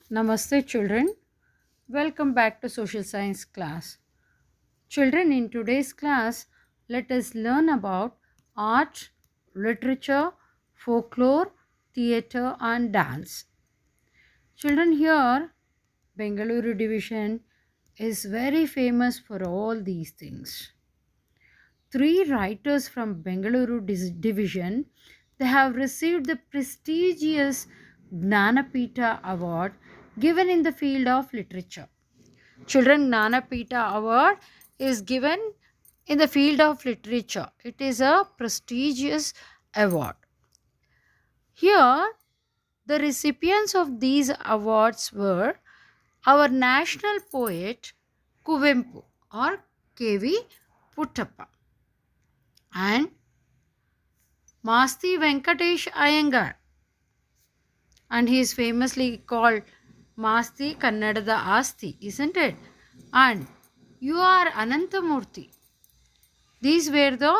Namaste, children. Welcome back to Social Science class. Children, in today's class, let us learn about art, literature, folklore, theatre, and dance. Children, here, Bengaluru division is very famous for all these things. Three writers from Bengaluru division, they have received the prestigious Gnanapita award given in the field of literature. Children, Gnanapita award is given in the field of literature. It is a prestigious award. Here, the recipients of these awards were our national poet Kuvempu or K.V. Puttappa and Masti Venkatesh Iyengar, and he is famously called Masti Kannadada Asti, isn't it? And you are Anantamurthy. These were the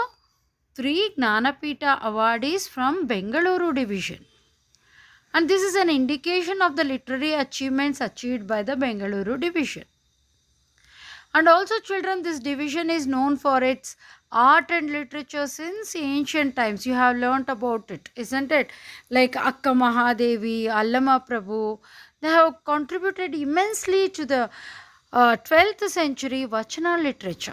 three Gnanapita awardees from Bengaluru division. And this is an indication of the literary achievements achieved by the Bengaluru division. And also, children, this division is known for its art and literature since ancient times. You have learnt about it, isn't it? Like Akka Mahadevi, Allama Prabhu, they have contributed immensely to the 12th century Vachana literature.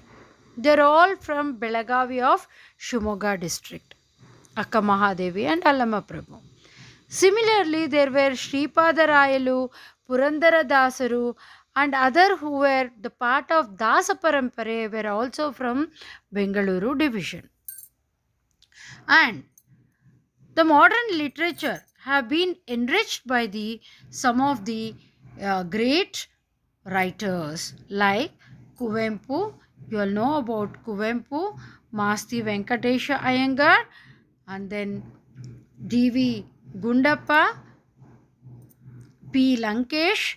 They're all from Belagavi of Shumoga district, Akka Mahadevi and Allama Prabhu. Similarly, there were Sripada Rayalu, Purandara Dasaru, and other who were the part of Dasa Parampare were also from Bengaluru division. And the modern literature have been enriched by the some of the great writers like Kuvempu. You all know about Kuvempu, Masti Venkatesha Iyengar, and then D.V. Gundappa, P. Lankesh,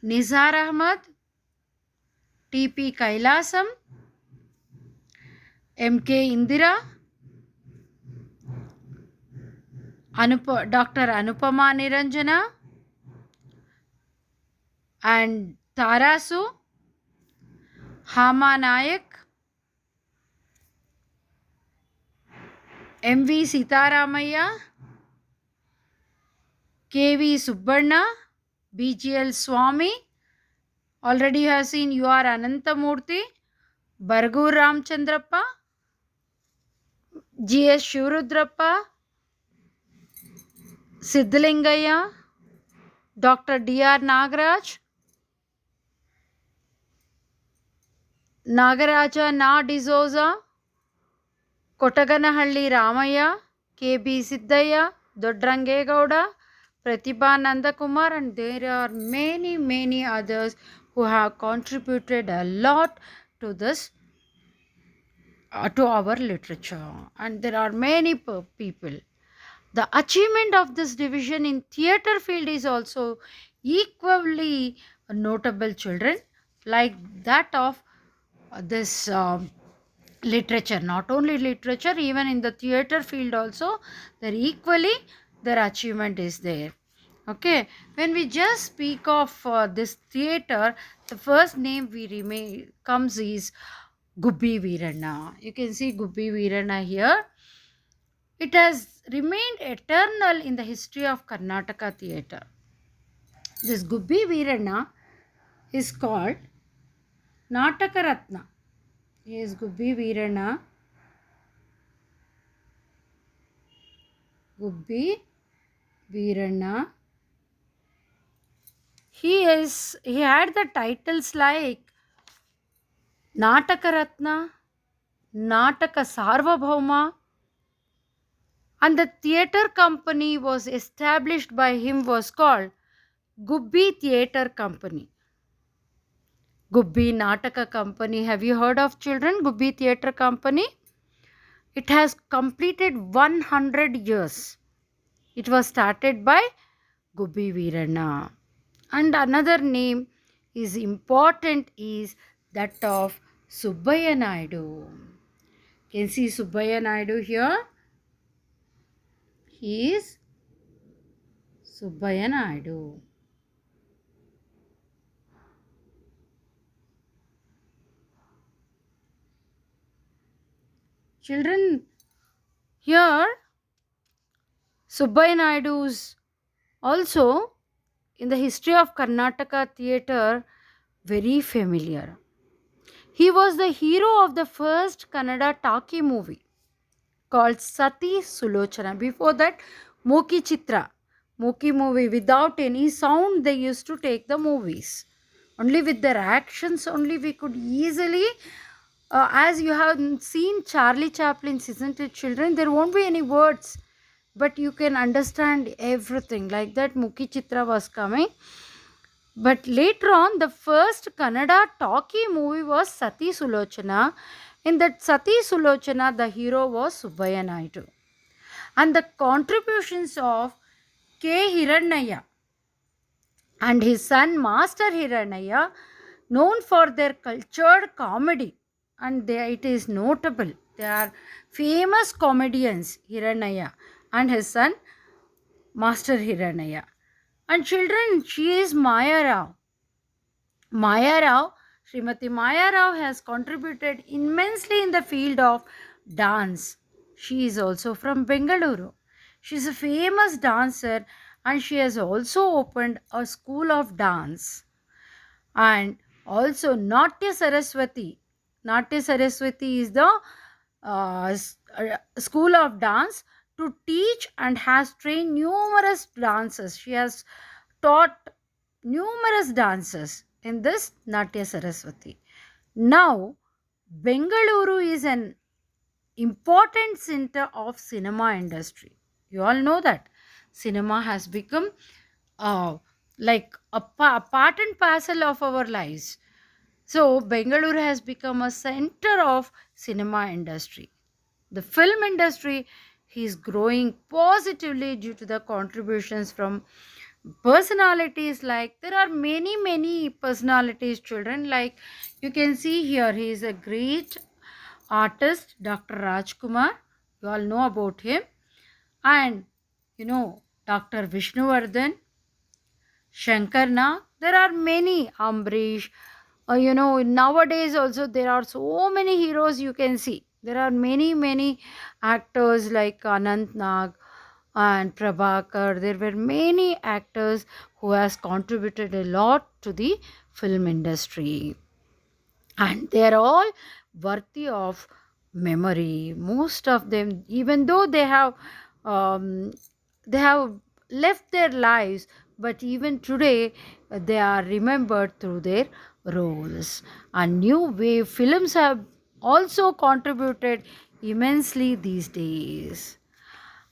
Nizar Ahmad, T.P. Kailasam, M.K. Indira, Dr. Anupama Niranjana, and Tarasu, Hama Nayak, M.V. Sitaramaya, K.V. Subbarna, B.G.L. Swami. Already you have seen U R Anantamurthy, Bargur Ramchandrappa, G.S. Shivarudrappa, Siddhalingaya, Dr. D.R. Nagaraj, Nagaraja Na D'Souza, Kotaganahalli Ramaya, K.B. Siddhaya, Dodrangegowda, Pratibha Nandakumar, and there are many others who have contributed a lot to this to our literature, and there are many people. The achievement of this division in theatre field is also equally notable, children, like that of this literature. Not only literature, even in the theatre field also, there equally their achievement is there. Okay, when we just speak of this theatre, the first name we remain comes is Gubbi Veeranna. You can see Gubbi Veeranna here. It has remained eternal in the history of Karnataka theatre. This Gubbi Veeranna is called Nataka Ratna. He is Gubbi Veeranna. Gubbi Veeranna. He had the titles like Nataka Ratna, Nataka Sarvabhauma, and the theatre company was established by him was called Gubbi Theatre Company. Gubbi Nataka Company. Have you heard of, children, Gubbi Theatre Company? It has completed 100 years. It was started by Gubbi Veeranna. And another name is important is that of Subbaya Naidu. Can see Subbaya Naidu here. He is Subbaya Naidu. Children, here Subbaiah Naidu's also in the history of Karnataka theatre very familiar. He was the hero of the first Kannada talkie movie called Sati Sulochana. Before that, Moki Chitra, Moki movie, without any sound, they used to take the movies. Only with their actions, only we could easily, as you have seen Charlie Chaplin's, isn't it, children? There won't be any words, but you can understand everything. Like that, Moki Chitra was coming. But later on, the first Kannada talkie movie was Sati Sulochana. In that Sati Sulochana, the hero was Subbaiah Naidu. And the contributions of K. Hirannaya and his son Master Hirannaya, known for their cultured comedy, and it is notable. They are famous comedians, Hirannaya and his son Master Hirannaya. And children, she is Maya Rao. Maya Rao, Srimati Maya Rao has contributed immensely in the field of dance. She is also from Bengaluru. She is a famous dancer and she has also opened a school of dance. And also Natya Saraswati. Natya Saraswati is the school of dance to teach and has trained numerous dancers. She has taught numerous dancers in this Natya Saraswati. Now, Bengaluru is an important center of cinema industry. You all know that cinema has become like a part and parcel of our lives. So Bengaluru has become a center of cinema industry. The film industry is growing positively due to the contributions from personalities. Like there are many personalities, children. Like you can see here, he is a great artist, Dr. Rajkumar. You all know about him. And you know, Dr. Vishnuvardhan, Shankar Nag. There are many, Ambrish. You know, nowadays also there are so many heroes you can see. There are many actors like Anant Nag and Prabhakar. There were many actors who has contributed a lot to the film industry, and they are all worthy of memory. Most of them, even though um, they have left their lives, but even today they are remembered through their roles. And new wave films have also contributed immensely these days.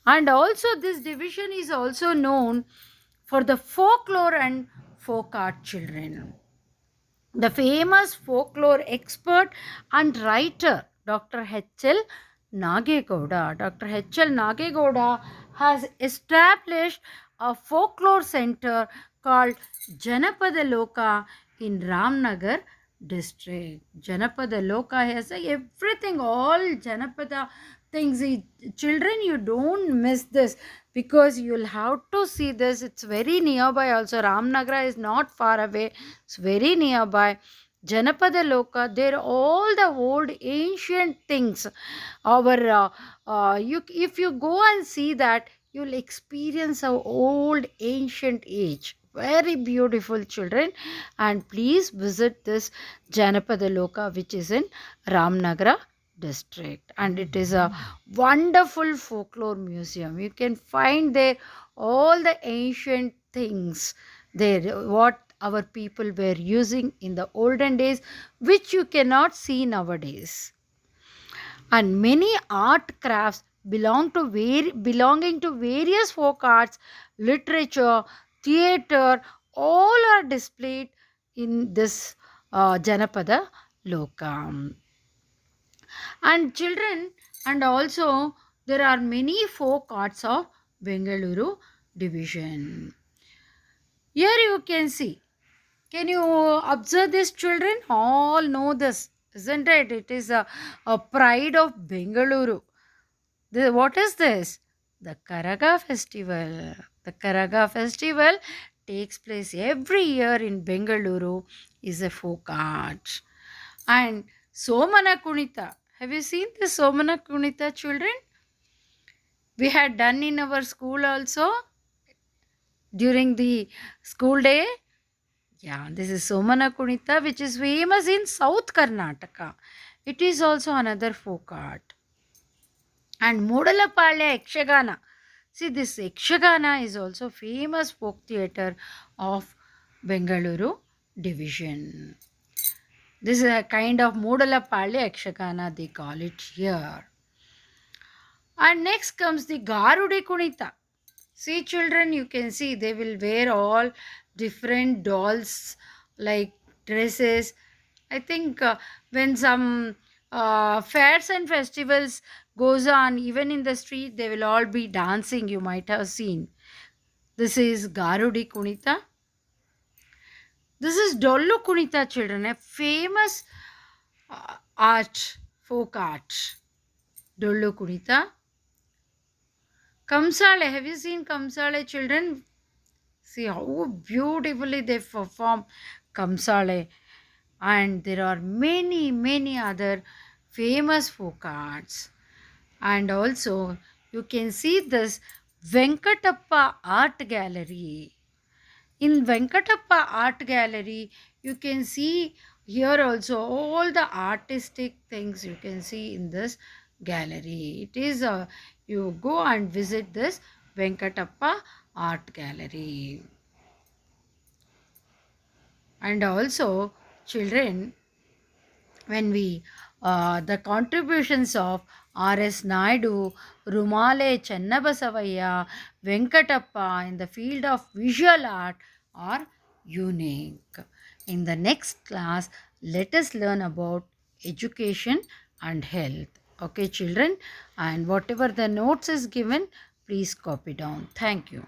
And also this division is also known for the folklore and folk art, children. The famous folklore expert and writer Dr. H.L. Nagegowda. Dr. H.L. Nagegowda has established a folklore center called Janapada Loka in Ramnagar district. Janapada Loka has everything, all Janapada things. Children, you don't miss this because you'll have to see this. It's very nearby also. Ramnagar is not far away. It's very nearby. Janapada Loka, they're all the old ancient things. If you go and see that, you'll experience our old ancient age. Very beautiful, children. And please visit this Janapada Loka, which is in Ramnagara district, and it is a wonderful folklore museum. You can find there all the ancient things there, what our people were using in the olden days, which you cannot see nowadays. And many art crafts belonging to various folk arts, literature, theatre, all are displayed in this Janapada Lokam. And children, and also there are many folk arts of Bengaluru division. Here you can see. Can you observe this, children? All know this, isn't it? It is a pride of Bengaluru. What is this? The Karaga festival. The Karaga festival takes place every year in Bengaluru, is a folk art. And Somana Kunita Have you seen the Somana Kunita, children? We had done in our school also during the school day. Yeah, this is Somana Kunita, which is famous in South Karnataka. It is also another folk art. And Modalapalya Yakshagana. See, this Yakshagana is also famous folk theatre of Bengaluru division. This is a kind of Modalapalya Yakshagana, they call it here. And next comes the Garude Kunita. See, children, you can see they will wear all different dolls like dresses. I think when some fairs and festivals goes on, even in the street, they will all be dancing. You might have seen. This is Garudi Kunita. This is Dollu Kunita, children, a famous art, folk art. Dollu Kunita. Kamsale, have you seen Kamsale, children? See how beautifully they perform Kamsale. And there are many, many other famous folk arts. And also, you can see this Venkatappa Art Gallery. In Venkatappa Art Gallery, you can see here also all the artistic things you can see in this gallery. It is you go and visit this Venkatappa Art Gallery. And also, children, when we the contributions of R.S. Naidu, Rumale Chennabasavaya, Venkatappa in the field of visual art are unique. In the next class, let us learn about education and health. Okay, children, and whatever the notes is given, please copy down. Thank you.